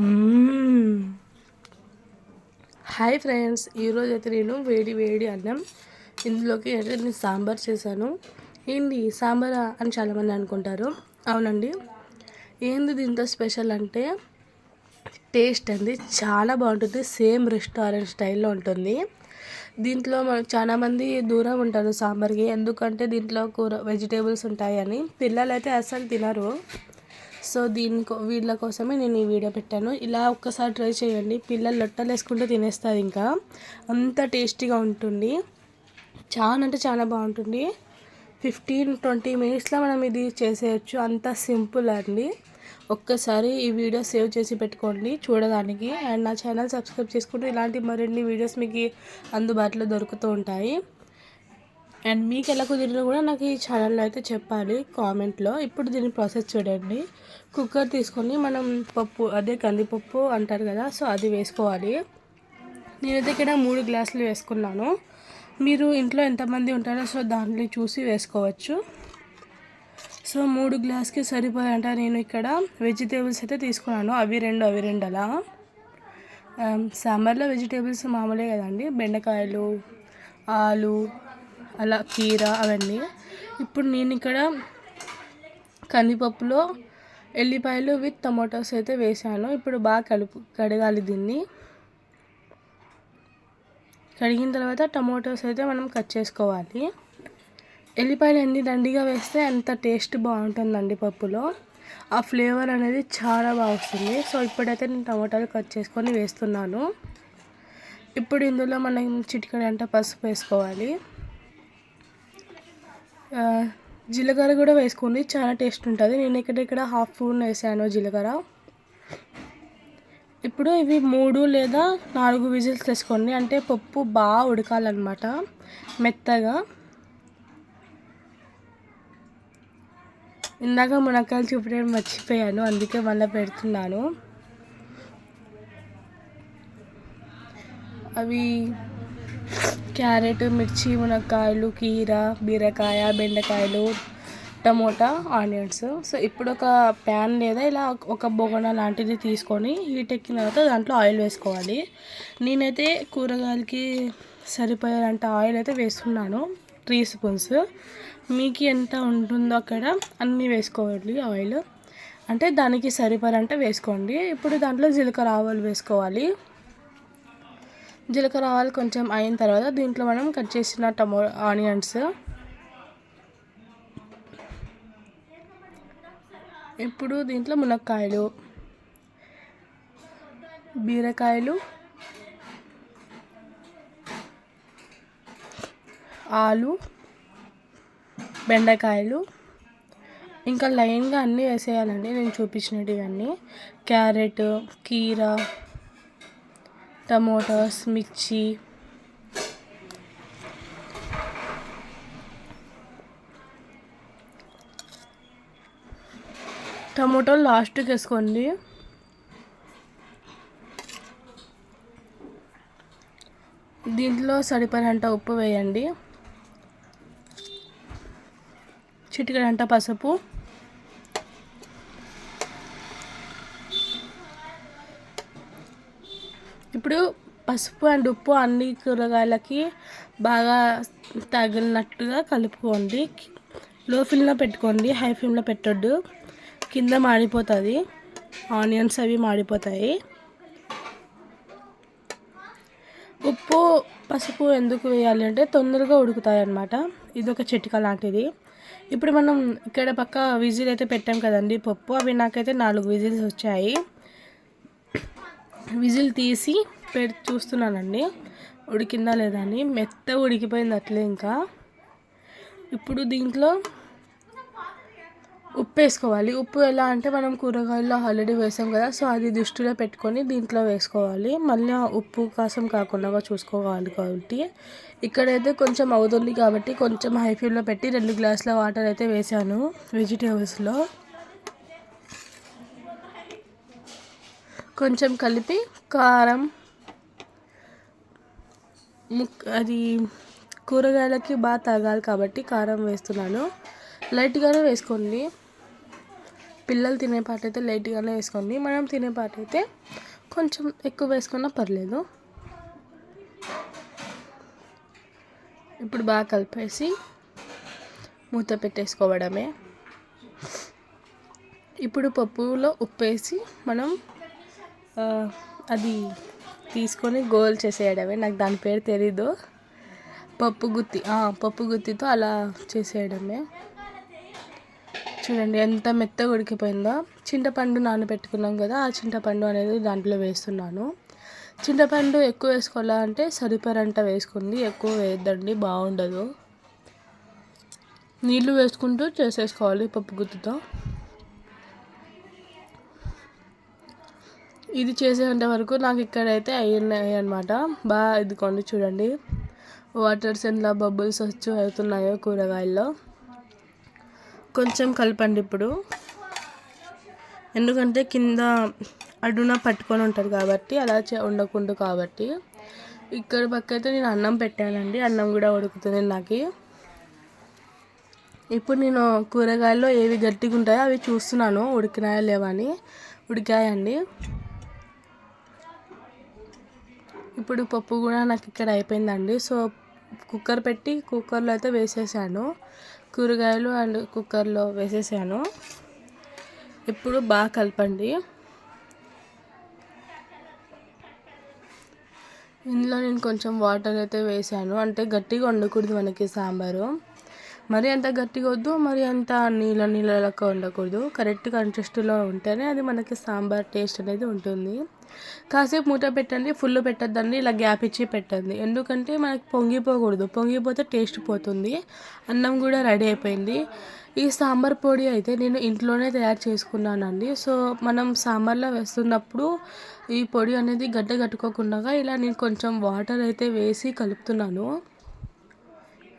మ్మ్. Hi friends, ఈరోజు అయితే నేను వేడి వేడి అన్నం ఇందులోకి అయితే నేను సాంబార్ చేశాను. ఏంటి సాంబారా అని చాలామంది అనుకుంటారు. అవునండి, ఏంది దీంతో స్పెషల్ అంటే టేస్ట్ అండి, చాలా బాగుంటుంది. సేమ్ రెస్టారెంట్ స్టైల్లో ఉంటుంది. దీంట్లో మనకు చాలామంది దూరం ఉంటారు సాంబార్కి, ఎందుకంటే దీంట్లో కూర వెజిటేబుల్స్ ఉంటాయని. పిల్లలు అయితే అస్సలు తినరు. సో వీళ్ళ కోసమే నేను ఈ వీడియో పెట్టాను. ఇలా ఒక్కసారి ట్రై చేయండి, పిల్లలు లొట్టలు వేసుకుంటూ తినేస్తారు. ఇంకా అంత టేస్టీగా ఉంటుంది. చాలా అంటే చాలా బాగుంటుంది. 15-20 మినిట్స్లో మనం ఇది చేసేయచ్చు. అంత సింపుల్ అండి. ఒక్కసారి ఈ వీడియో సేవ్ చేసి పెట్టుకోండి చూడడానికి. అండ్ నా ఛానల్ సబ్స్క్రైబ్ చేసుకుంటూ ఇలాంటి మరిన్ని వీడియోస్ మీకు అందుబాటులో దొరుకుతూ ఉంటాయి. అండ్ మీకు ఎలా కుదిరినా కూడా నాకు ఈ ఛానల్లో అయితే చెప్పాలి కామెంట్లో. ఇప్పుడు దీని ప్రాసెస్ చూడండి. కుక్కర్ తీసుకొని మనం పప్పు, అదే కందిపప్పు అంటారు కదా, సో అది వేసుకోవాలి. నేనైతే ఇక్కడ 3 గ్లాసులు వేసుకున్నాను. మీరు ఇంట్లో ఎంతమంది ఉంటారో సో దాంట్లో చూసి వేసుకోవచ్చు. సో 3 గ్లాస్కి సరిపోయంట నేను ఇక్కడ వెజిటేబుల్స్ అయితే తీసుకున్నాను. అవి రెండు అలా. సాంబార్లో వెజిటేబుల్స్ మామూలే కదండి, బెండకాయలు, ఆలు, అలా కీర అవన్నీ. ఇప్పుడు నేను ఇక్కడ కందిపప్పులో ఎల్లిపాయలు విత్ టమాటోస్ అయితే వేసాను. ఇప్పుడు బాగా కడగాలి దీన్ని. కడిగిన తర్వాత టమాటోస్ అయితే మనం కట్ చేసుకోవాలి. ఎల్లిపాయలు ఎన్ని దండిగా వేస్తే అంత టేస్ట్ బాగుంటుందండి పప్పులో. ఆ ఫ్లేవర్ అనేది చాలా బాగా వస్తుంది. సో ఇప్పుడైతే నేను టమాటాలు కట్ చేసుకొని వేస్తున్నాను. ఇప్పుడు ఇందులో మనం చిటికెడంత పసుపు వేసుకోవాలి. జీలకర్ర కూడా వేసుకోండి, చాలా టేస్ట్ ఉంటుంది. నేను ఇక్కడ 1/2 స్పూన్ వేసాను జీలకర్ర. ఇప్పుడు ఇవి 3 లేదా 4 విజిల్స్ వేసుకోండి, అంటే పప్పు బాగా ఉడకాలన్నమాట, మెత్తగా. ఇందాక మునక్కాయలు చూపడం మర్చిపోయాను, అందుకే మళ్ళీ పెడుతున్నాను. అవి క్యారెట్, మిర్చి, మునక్కాయలు, కీర, బీరకాయ, బెండకాయలు, టమోటా, ఆనియన్స్. సో ఇప్పుడు ఒక ప్యాన్ లేదా ఇలా ఒక బొగన లాంటిది తీసుకొని హీట్ ఎక్కిన తర్వాత దాంట్లో ఆయిల్ వేసుకోవాలి. నేనైతే కూరగాయలకి సరిపోయేంత ఆయిల్ అయితే వేస్తున్నాను, 3 స్పూన్స్. మీకు ఎంత ఉంటుందో అక్కడ అన్నీ వేసుకోవాలి ఆయిల్, అంటే దానికి సరిపడంత వేసుకోండి. ఇప్పుడు దాంట్లో జీలకర్ర ఆవాలు వేసుకోవాలి. జీలకర్ర ఆవాలు కొంచెం అయిన తర్వాత దీంట్లో మనం కట్ చేసిన ఆనియన్స్, ఇప్పుడు దీంట్లో మునక్కాయలు, బీరకాయలు, ఆలు, బెండకాయలు, ఇంకా లైన్గా అన్నీ వేసేయాలండి నేను చూపించినటివన్నీ. క్యారెట్, కీర, టమోటాస్, మిర్చి, టమోటాలు లాస్ట్కి వేసుకోండి. దీంట్లో సరిపడినంత ఉప్పు వేయండి, చిటికెడంత పసుపు, ఇప్పుడు పసుపు అండ్ ఉప్పు అన్ని కూరగాయలకి బాగా తగిలినట్టుగా కలుపుకోండి. లో ఫ్లేమ్లో పెట్టుకోండి, హై ఫ్లేమ్లో పెట్టొద్దు, కింద మాడిపోతుంది, ఆనియన్స్ అవి మాడిపోతాయి. ఉప్పు పసుపు ఎందుకు వేయాలి అంటే తొందరగా ఉడుకుతాయి అన్నమాట, ఇదొక చిట్కా లాంటిది. ఇప్పుడు మనం ఇక్కడ పక్క విజిల్ అయితే పెట్టాం కదండి పప్పు, అవి నాకైతే 4 విజిల్స్ వచ్చాయి. విజిల్ తీసి చూస్తున్నానండి ఉడికిందా లేదా అని. మెత్తగా ఉడికిపోయింది అట్లే. ఇంకా ఇప్పుడు దీంట్లో ఉప్పు వేసుకోవాలి. ఉప్పు ఎలా అంటే మనం కూరగాయల్లో ఆల్రెడీ వేసాం కదా, సో అది దృష్టిలో పెట్టుకొని దీంట్లో వేసుకోవాలి. మళ్ళీ ఉప్పు కాసం కాకుండా చూసుకోవాలి. కాబట్టి ఇక్కడైతే కొంచెం అవుతుంది కాబట్టి కొంచెం హై ఫ్లేమ్లో పెట్టి 2 గ్లాసుల వాటర్ అయితే వేసాను వెజిటేబుల్స్లో. కొంచెం కలిపి కారం, అది కూరగాయలకి బాగా తగాలి కాబట్టి కారం వేస్తున్నాను, లైట్గానే వేసుకోండి. పిల్లలు తినే పాట అయితే లైట్గానే వేసుకోండి, మనం తినే పాట అయితే కొంచెం ఎక్కువ వేసుకున్నా పర్లేదు. ఇప్పుడు బాగా కలిపేసి మూత పెట్టేసుకోవడమే. ఇప్పుడు పప్పులో ఉప్పేసి మనం అది తీసుకొని గోల్ చేసేయడమే. నాకు దాని పేరు తెలీదు. పప్పు గుత్తితో అలా చేసేయడమే. చూడండి ఎంత మెత్తగా ఉడికిపోయిందో. చింతపండు నానబెట్టుకున్నాం కదా, ఆ చింతపండు అనేది దాంట్లో వేస్తున్నాను. చింతపండు ఎక్కువ వేసుకోవాలంటే సరిపడంత వేసుకోండి, ఎక్కువ వేయద్దండి, బాగుండదు. నీళ్ళు వేసుకుంటూ చేసేసుకోవాలి పప్పు గుత్తితో. ఇది చేసేంత వరకు నాకు ఇక్కడైతే అయ్యాయి అనమాట. బాగా ఇదిగోండి చూడండి, వాటర్స్ ఎంత బబుల్స్ అవుతున్నాయో కూరగాయల్లో. కొంచెం కలపండి ఇప్పుడు, ఎందుకంటే కింద అడున పట్టుకొని ఉంటుంది కాబట్టి, అలా ఉండకూడదు కాబట్టి. ఇక్కడ పక్కైతే నేను అన్నం పెట్టానండి, అన్నం కూడా ఉడుకుతుంది నాకు. ఇప్పుడు నేను కూరగాయల్లో ఏవి గట్టిగా ఉంటాయో అవి చూస్తున్నాను, ఉడికినాయా లేవా అని. ఉడికాయండి. ఇప్పుడు పప్పు కూడా నాకు ఇక్కడ అయిపోయిందండి. సో కుక్కర్ పెట్టి కుక్కర్లో అయితే వేసేసాను, కూరగాయలు అండ్ కుక్కర్లో వేసేసాను. ఇప్పుడు బాగా కలపండి. ఇందులో నేను కొంచెం వాటర్ అయితే వేసాను, అంటే గట్టిగా ఉండకూడదు మనకి సాంబారు. మరి అంత గట్టిగా వద్దు, మరి అంత నీళ్ళగా ఉండకూడదు. కరెక్ట్ కంటెస్ట్లో ఉంటేనే అది మనకి సాంబార్ టేస్ట్ అనేది ఉంటుంది. కాసేపు మూత పెట్టండి, ఫుల్ పెట్టద్దండి, ఇలా గ్యాప్ ఇచ్చి పెట్టండి. ఎందుకంటే మనకి పొంగిపోకూడదు, పొంగిపోతే టేస్ట్ పోతుంది. అన్నం కూడా రెడీ అయిపోయింది. ఈ సాంబార్ పొడి అయితే నేను ఇంట్లోనే తయారు చేసుకున్నానండి. సో మనం సాంబార్లో వేస్తున్నప్పుడు ఈ పొడి అనేది గడ్డ కట్టుకోకుండా ఇలా నేను కొంచెం వాటర్ అయితే వేసి కలుపుతున్నాను.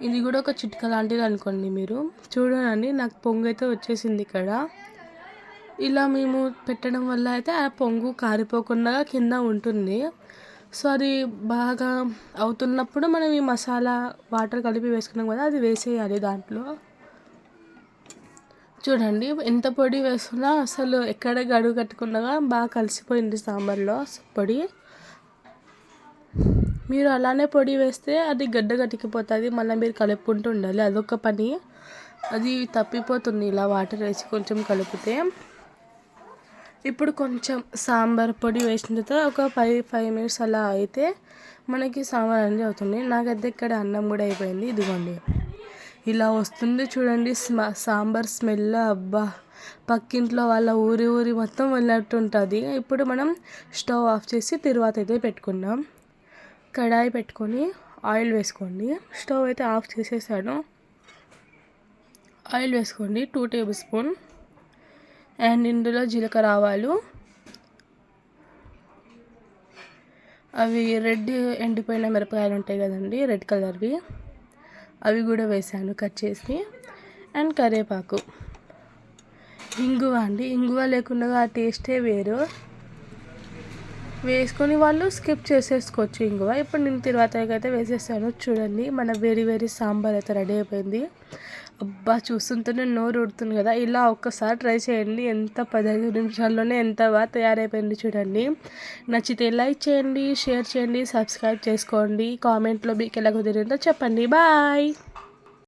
ఇది కూడా ఒక చిట్కా లాంటిది అనుకోండి మీరు. చూడండి, నాకు పొంగు అయితే వచ్చేసింది ఇక్కడ. ఇలా మేము పెట్టడం వల్ల అయితే ఆ పొంగు కారిపోకుండా కింద ఉంటుంది. సో అది బాగా అవుతున్నప్పుడు మనం ఈ మసాలా వాటర్ కలిపి వేసుకున్నాం కదా, అది వేసేయాలి దాంట్లో. చూడండి ఎంత పొడి వేస్తున్నా అసలు ఎక్కడ గడువు కట్టుకున్నాగా బాగా కలిసిపోయింది సాంబార్లో పొడి. మీరు అలానే పొడి వేస్తే అది గడ్డ కట్టుకుపోతుంది, మళ్ళీ మీరు కలుపుకుంటూ ఉండాలి, అదొక పని. అది తప్పిపోతుంది ఇలా వాటర్ వేసి కొంచెం కలిపితే. ఇప్పుడు కొంచెం సాంబార్ పొడి వేసిన తర్వాత ఒక 5 minutes అలా అయితే మనకి సాంబార్ అనేది అవుతుంది. నాకైతే ఇక్కడ అన్నం కూడా అయిపోయింది. ఇదిగోండి ఇలా వస్తుంది చూడండి సాంబార్ స్మెల్. అబ్బా, పక్కింట్లో వాళ్ళ ఊరి మొత్తం వెళ్ళినట్టు ఉంటుంది. ఇప్పుడు మనం స్టవ్ ఆఫ్ చేసి తర్వాత అయితే పెట్టుకుందాం. కడాయి పెట్టుకొని ఆయిల్ వేసుకోండి. స్టవ్ అయితే ఆఫ్ చేసేసాను. ఆయిల్ వేసుకోండి 2 tablespoons. అండ్ ఇందులో జీలకర్ర ఆవాలు, అవి రెడ్ ఎండిపోయిన మిరపకాయలు ఉంటాయి కదండి, రెడ్ కలర్వి, అవి కూడా వేసాను కట్ చేసి. అండ్ కరివేపాకు, ఇంగువ అండి, ఇంగువ లేకుండా ఆ టేస్టే వేరు. వేసుకొని వాళ్ళు స్కిప్ చేసేసుకోవచ్చు ఇంగువ. ఇప్పుడు నేను తర్వాత అయితే వేసేసాను. చూడండి మన వేడి సాంబార్ అయితే రెడీ అయిపోయింది. అబ్బా, చూస్తుంటేనే నోరు ఉడుతుంది కదా. ఇలా ఒక్కసారి ట్రై చేయండి, ఎంత 15 నిమిషాల్లోనే ఎంత బాగా తయారైపోయింది చూడండి. నచ్చితే లైక్ చేయండి, షేర్ చేయండి, సబ్స్క్రైబ్ చేసుకోండి. కామెంట్లో మీకు ఎలా కుదిరిందో చెప్పండి. బాయ్.